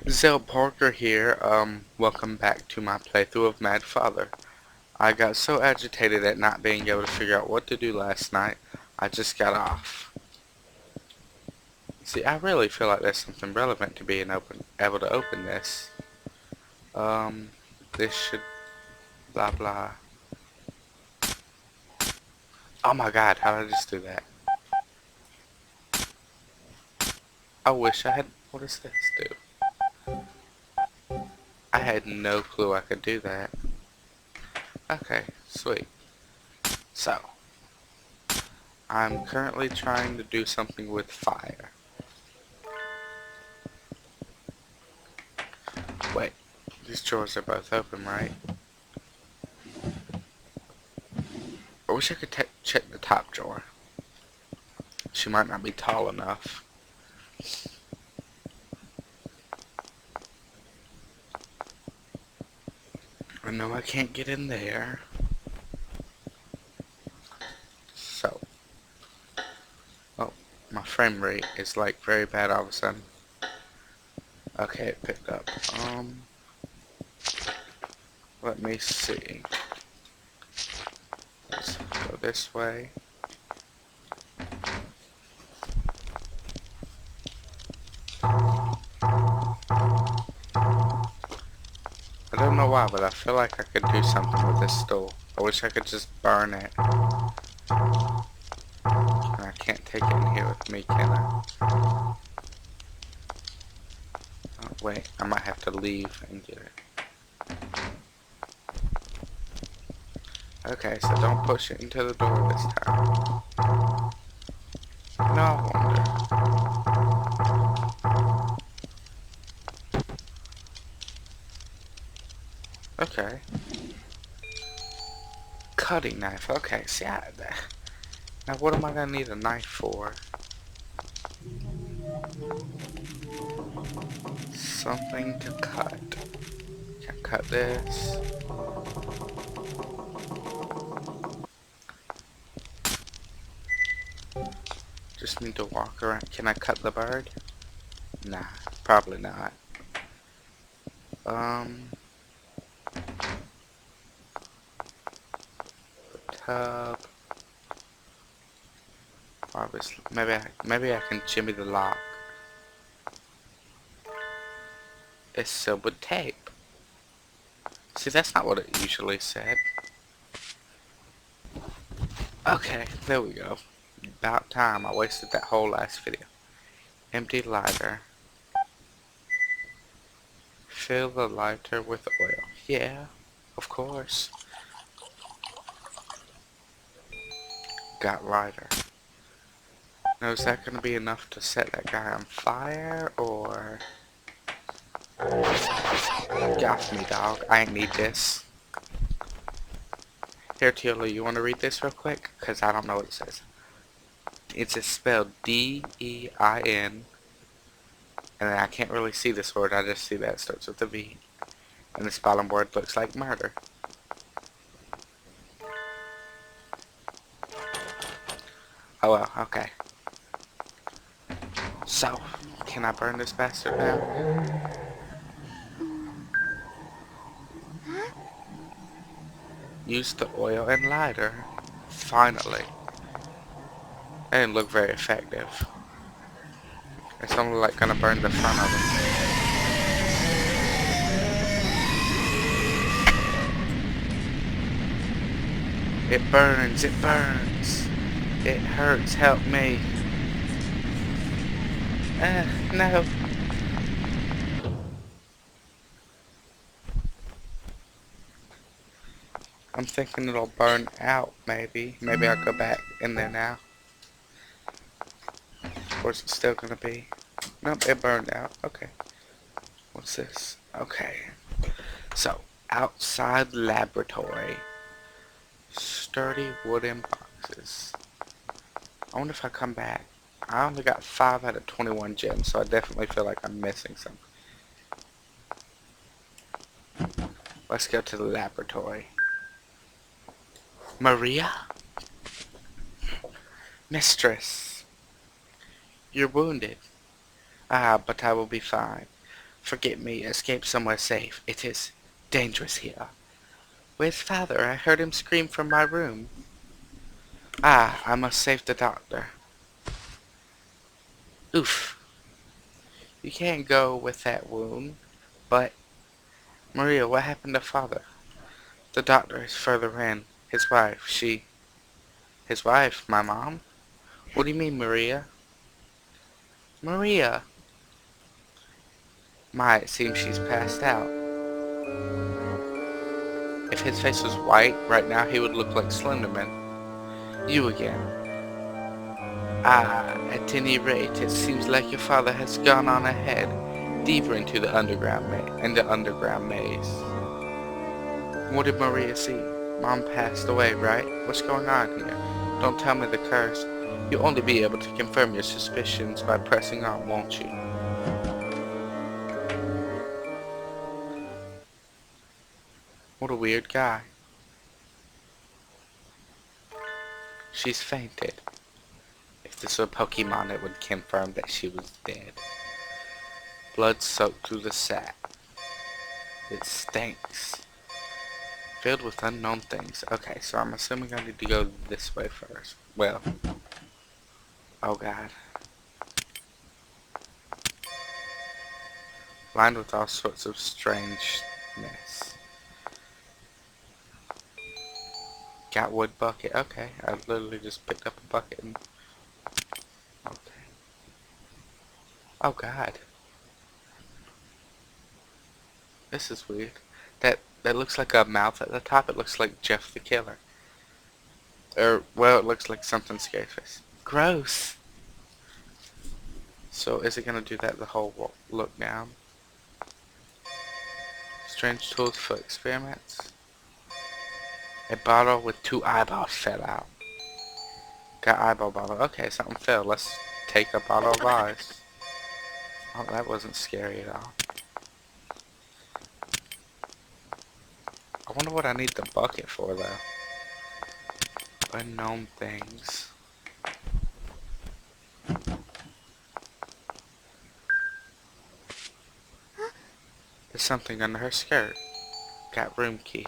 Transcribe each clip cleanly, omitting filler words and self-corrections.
Zell Parker here. Welcome back to my playthrough of Mad Father. I got so agitated at not being able to figure out what to do last night, I just got off. See, I really feel like there's something relevant to being able to open this. This should blah blah. Oh my god, how did I just do that? I wish I had. What does this do? I had no clue I could do that. Okay, sweet. So, I'm currently trying to do something with fire. Wait, these drawers are both open, right? I wish I could check the top drawer. She might not be tall enough. I know I can't get in there. So. Oh, my frame rate is like very bad all of a sudden. Okay, it picked up. Let me see. Let's go this way. I don't know why, but I feel like I could do something with this stool. I wish I could just burn it. And I can't take it in here with me, can I? Oh, wait, I might have to leave and get it. Okay, so don't push it into the door this time. No, I wonder. Okay. Cutting knife. Okay, see, now what am I gonna need a knife for? Something to cut. Can I cut this? Just need to walk around. Can I cut the bird? Nah, probably not. Tub. Obviously, maybe I can jimmy the lock. It's sealed with tape. See, that's not what it usually said. Okay, there we go. About time. I wasted that whole last video. Empty lighter. Fill the lighter with oil. Yeah, of course. Got lighter. Now, is that going to be enough to set that guy on fire, or... Get off me, dog. I ain't need this. Here, Teola, you want to read this real quick? Because I don't know what it says. It's spelled D-E-I-N. And then I can't really see this word. I just see that it starts with a V. And the spelling word looks like murder. Oh well, okay. So, can I burn this bastard now? Use the oil and lighter. Finally. That didn't look very effective. It's only like gonna burn the front of him. It burns, it burns. It hurts, help me. No. I'm thinking it'll burn out, maybe. Maybe I'll go back in there now. Or is it still gonna be? Nope, it burned out. Okay. What's this? Okay. So, outside laboratory. Sturdy wooden boxes. I wonder if I come back. I only got 5 out of 21 gems, so I definitely feel like I'm missing something. Let's go to the laboratory. Maria? Mistress. You're wounded. Ah, but I will be fine. Forget me. Escape somewhere safe. It is dangerous here. Where's father? I heard him scream from my room. Ah, I must save the doctor. Oof. You can't go with that wound. But, Maria, what happened to father? The doctor is further in. His wife, His wife? My mom? What do you mean, Maria? Maria! My, it seems she's passed out. If his face was white, right now he would look like Slenderman. You again. Ah, at any rate, it seems like your father has gone on ahead, deeper into the underground maze. What did Maria see? Mom passed away, right? What's going on here? Don't tell me the curse. You'll only be able to confirm your suspicions by pressing on, won't you? What a weird guy. She's fainted. If this were Pokemon, it would confirm that she was dead. Blood soaked through the sack. It stinks. Filled with unknown things. Okay, so I'm assuming I need to go this way first. Well. Oh god. Lined with all sorts of strangeness. Got wood bucket. Okay, I literally just picked up a bucket and... Okay. Oh god. This is weird. That looks like a mouth at the top. It looks like Jeff the Killer. Or, well, it looks like something scary face. Gross! So, is it gonna do that the whole look down? Strange tools for experiments. A bottle with 2 eyeballs fell out. Got eyeball bottle. Okay, something fell. Let's take a bottle of eyes. Oh, that wasn't scary at all. I wonder what I need the bucket for, though. Unknown things. There's something under her skirt. Got room key.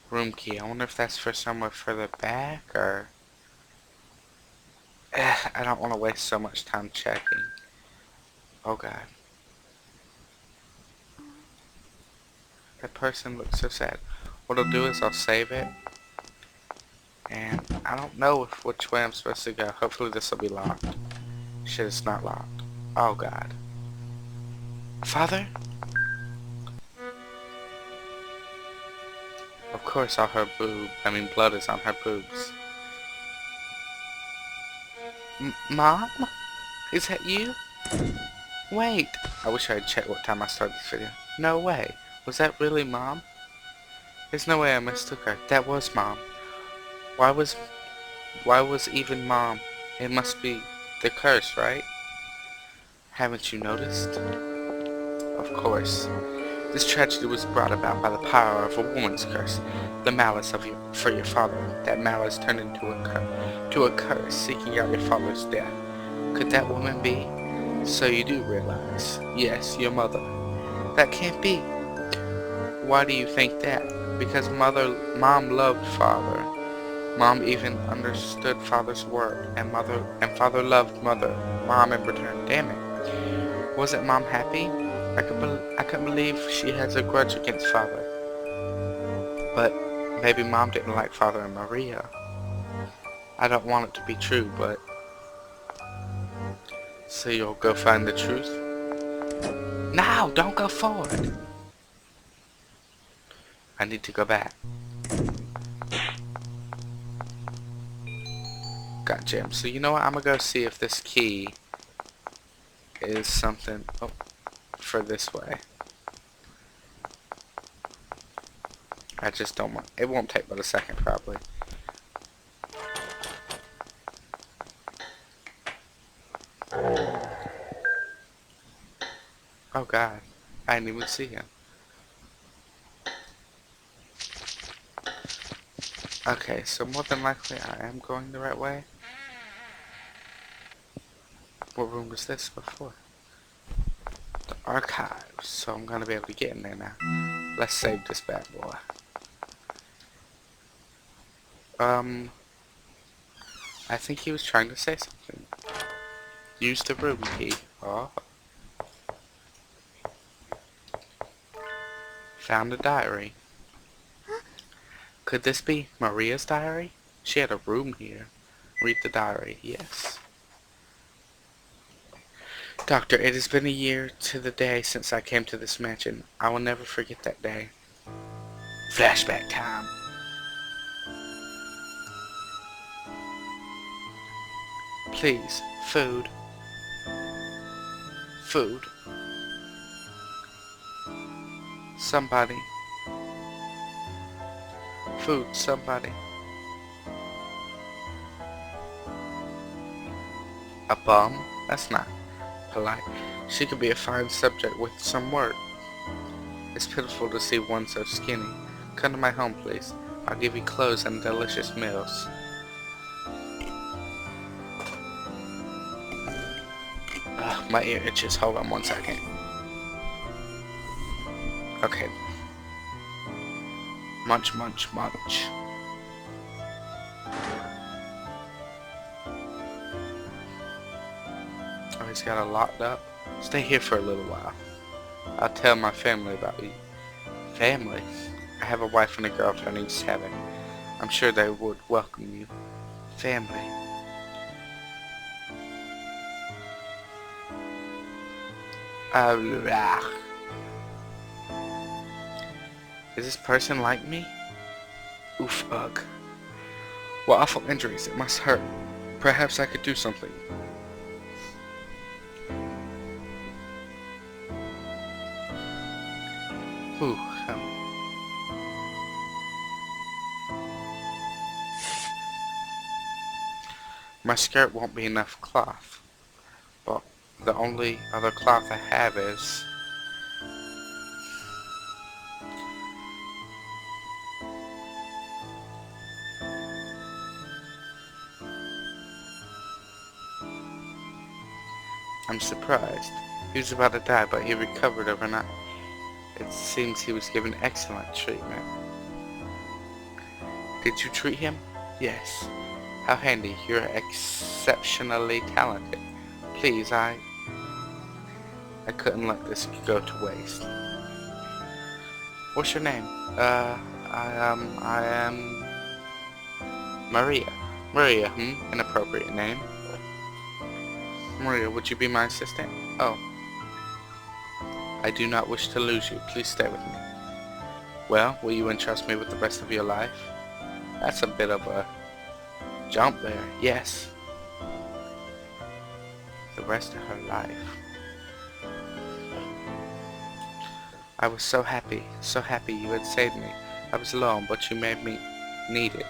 Room key. I wonder if that's for somewhere further back, or... I don't want to waste so much time checking. Oh god. That person looks so sad. What I'll do is I'll save it. And I don't know which way I'm supposed to go. Hopefully this will be locked. Shit, it's not locked. Oh god. Father? Of course all her blood is on her boobs. Mom? Is that you? Wait. I wish I had checked what time I started this video. No way. Was that really Mom? There's no way I mistook her. That was Mom. Why was even Mom? It must be the curse, right? Haven't you noticed? Of course. This tragedy was brought about by the power of a woman's curse. The malice for your father. That malice turned into a curse, seeking out your father's death. Could that woman be? So you do realize. Yes, your mother. That can't be. Why do you think that? Because Mom loved Father. Mom even understood Father's word, and Father loved Mom in return. Damn it. Wasn't Mom happy? I couldn't believe she has a grudge against Father. But maybe Mom didn't like Father and Maria. I don't want it to be true, but... So you'll go find the truth? No, don't go forward! I need to go back. Got gems. So you know what? I'm gonna go see if this key is something for this way. I just don't want... It won't take but a second, probably. Oh god. I didn't even see him. Okay, so more than likely I am going the right way. What room was this before? archives, so I'm gonna be able to get in there now. Let's save this bad boy. I think he was trying to say something. Use the room key. Oh. Found a diary. Could this be Maria's diary? She had a room here. Read the diary. Yes. Doctor, it has been a year to the day since I came to this mansion. I will never forget that day. Flashback time. Please, food. Food. Somebody. Food, somebody. A bum? That's not polite. She could be a fine subject with some work. It's pitiful to see one so skinny. Come to my home, please. I'll give you clothes and delicious meals. My ear itches. Hold on 1 second. Okay. Munch, munch, munch. Oh, he's got it locked up. Stay here for a little while. I'll tell my family about you. Family? I have a wife and a girl turning 7. I'm sure they would welcome you. Family. Is this person like me? Oof, ugh. What awful injuries. It must hurt. Perhaps I could do something. Ooh, my skirt won't be enough cloth. But the only other cloth I have is... I'm surprised. He was about to die, but he recovered overnight. It seems he was given excellent treatment. Did you treat him? Yes. How handy. You're exceptionally talented. Please, I couldn't let this go to waste. What's your name? I am Maria. Maria, an appropriate name. Maria, would you be my assistant? Oh. I do not wish to lose you. Please stay with me. Well, will you entrust me with the rest of your life? That's a bit of a jump there. Yes. The rest of her life. I was so happy you had saved me. I was alone, but you made me needed.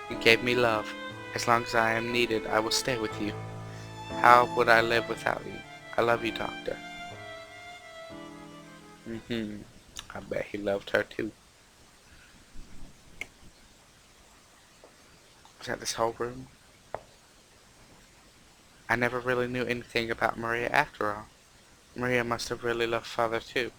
You gave me love. As long as I am needed, I will stay with you. How would I live without you? I love you, Doctor. I bet he loved her too. Was that this whole room? I never really knew anything about Maria after all. Maria must have really loved Father too.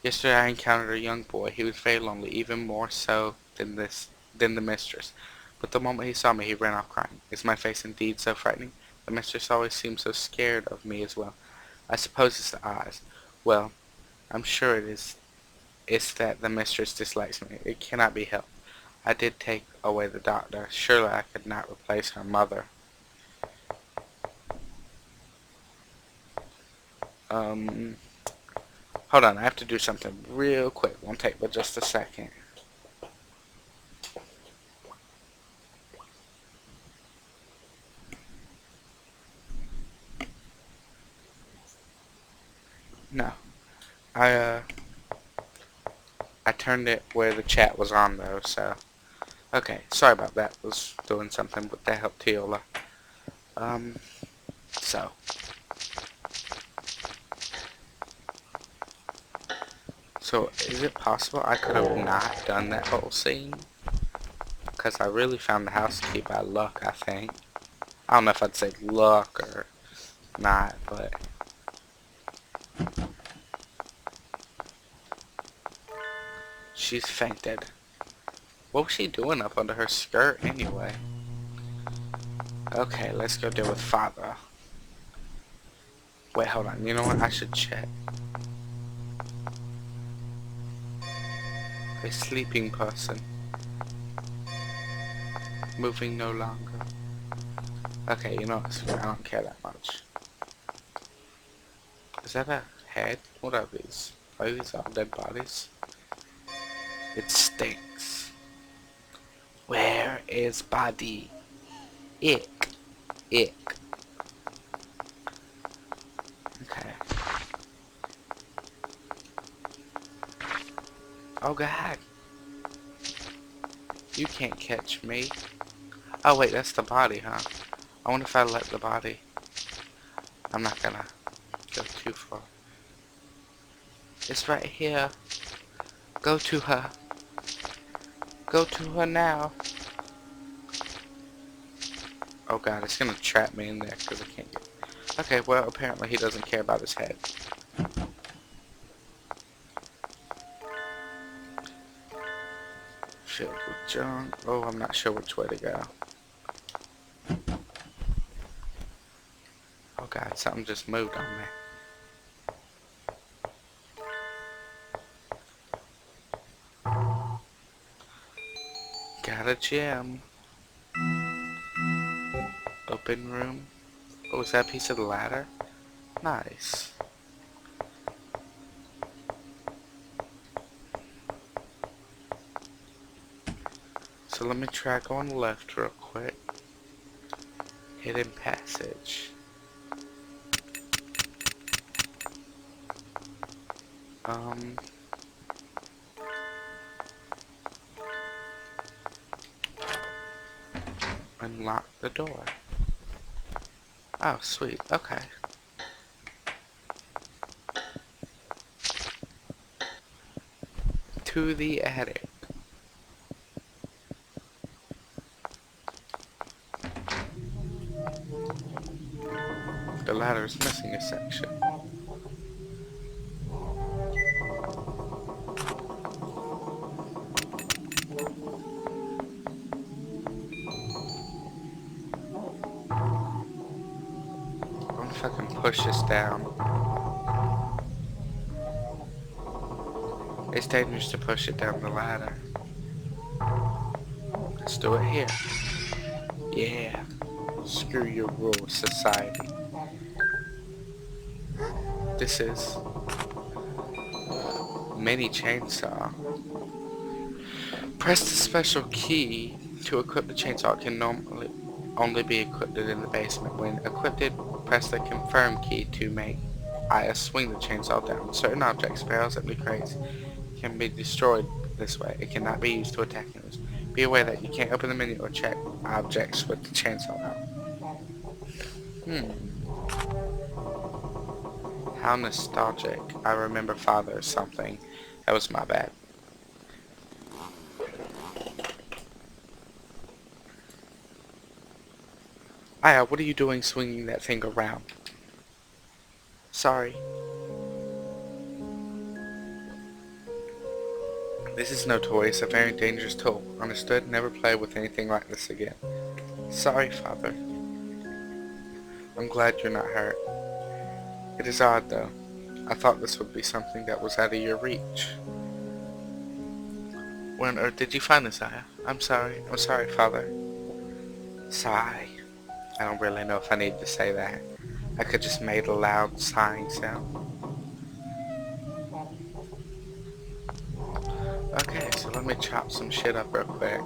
Yesterday I encountered a young boy. He was very lonely, even more so than the mistress. But the moment he saw me, he ran off crying. Is my face indeed so frightening? The mistress always seems so scared of me as well. I suppose it's the eyes. Well, I'm sure it is. It's that the mistress dislikes me. It cannot be helped. I did take away the doctor. Surely I could not replace her mother. Hold on, I have to do something real quick. Won't take but just a second. No. I turned it where the chat was on though, so. Okay, sorry about that. Was doing something with the help Teola. So. So, is it possible I could have not done that whole scene? Because I really found the house key by luck, I think. I don't know if I'd say luck or not, but she's fainted. What was she doing up under her skirt anyway? Okay, let's go deal with father. Wait, hold on. You know what? I should check. A sleeping person. Moving no longer. Okay, you know what? I don't care that much. Is that a head? What are these? Are these all dead bodies? It stinks. Where is body? Ick. Ick. Okay. Oh god. You can't catch me. Oh wait, that's the body, huh? I wonder if I let the body. I'm not gonna go too far. It's right here. Go to her. Go to her now. Oh god, it's gonna trap me in there because I can't get... Okay, well apparently he doesn't care about his head. Filled with junk. Oh, I'm not sure which way to go. Oh god, something just moved on me. Got a gem. Open room. Oh, is that a piece of the ladder? Nice. So let me try going left real quick. Hidden passage. Unlock the door. Oh, sweet. Okay. To the attic. The ladder is missing a section. I wonder if I can push this down. It's dangerous to push it down the ladder. Let's do it here. Yeah. Screw your rules, society. This is mini chainsaw. Press the special key to equip the chainsaw. It can normally only be equipped in the basement. When equipped, press the confirm key to make Aya swing the chainsaw down. Certain objects, barrels, and crates can be destroyed this way. It cannot be used to attack enemies. Be aware that you can't open the menu or check objects with the chainsaw out. How nostalgic. I remember father or something. That was my bad. Aya, what are you doing swinging that thing around? Sorry. This is no toy. It's a very dangerous tool. Understood? Never play with anything like this again. Sorry, father. I'm glad you're not hurt. It is odd, though. I thought this would be something that was out of your reach. Where on earth did you find this, Aya? I'm sorry. I'm sorry, father. Sigh. I don't really know if I need to say that. I could just made a loud sighing sound. Okay, so let me chop some shit up real quick.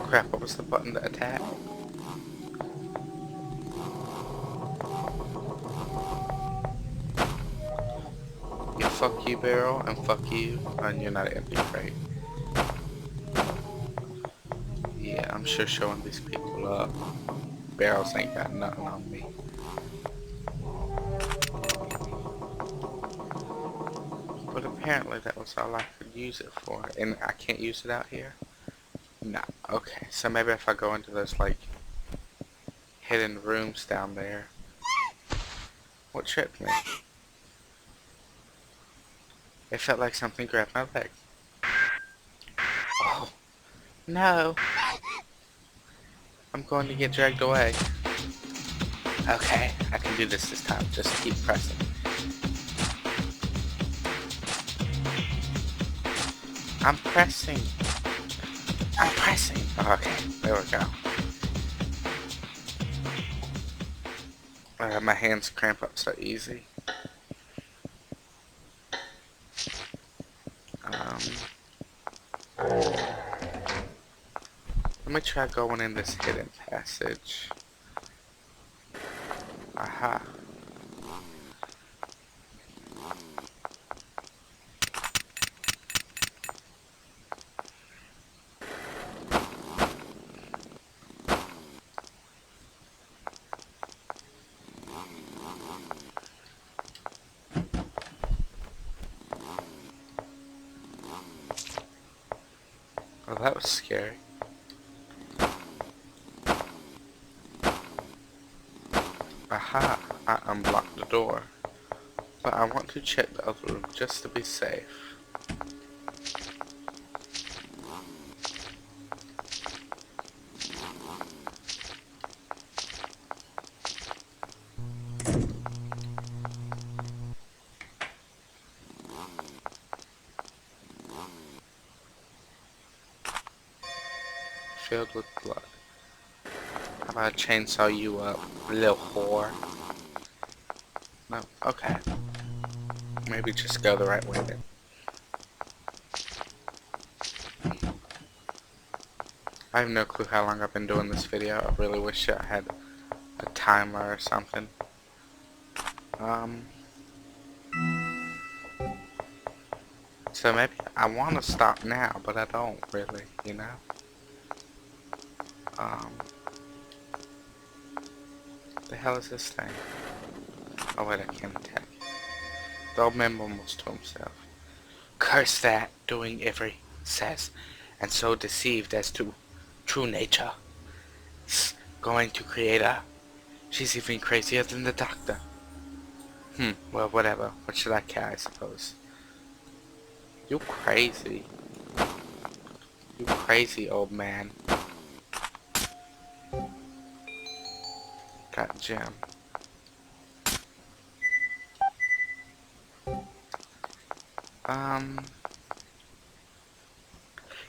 Crap, what was the button to attack? Yeah, fuck you, barrel, and fuck you, and you're not an empty crate. Yeah, I'm sure showing these people up. Barrels ain't got nothing on me. But apparently that was all I could use it for. And I can't use it out here? No. Okay, so maybe if I go into those, like, hidden rooms down there. What tripped me? It felt like something grabbed my leg. Oh, no. I'm going to get dragged away. Okay, I can do this time. Just keep pressing. I'm pressing. I'm pressing. Okay, there we go. My hands cramp up so easy. Let me try going in this hidden passage. Aha. Oh, that was scary. Aha, I unblocked the door. But I want to check the other room just to be safe. Filled with blood. How about I chainsaw you up, little whore? No? Okay. Maybe just go the right way then. I have no clue how long I've been doing this video. I really wish I had a timer or something. So maybe I want to stop now, but I don't really, you know? The hell is this thing? Oh wait, I can't attack. The old man mumbles to himself. Curse that, doing every says, and so deceived as to true nature. It's going to create a... She's even crazier than the doctor. Well, whatever. What should I care, I suppose? You crazy. You crazy, old man. Got gem.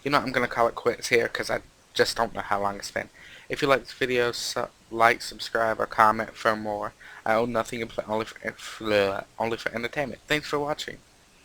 You know, I'm gonna call it quits here because I just don't know how long it's been. If you like this video, like, subscribe, or comment for more. I own nothing and play only for entertainment. Thanks for watching.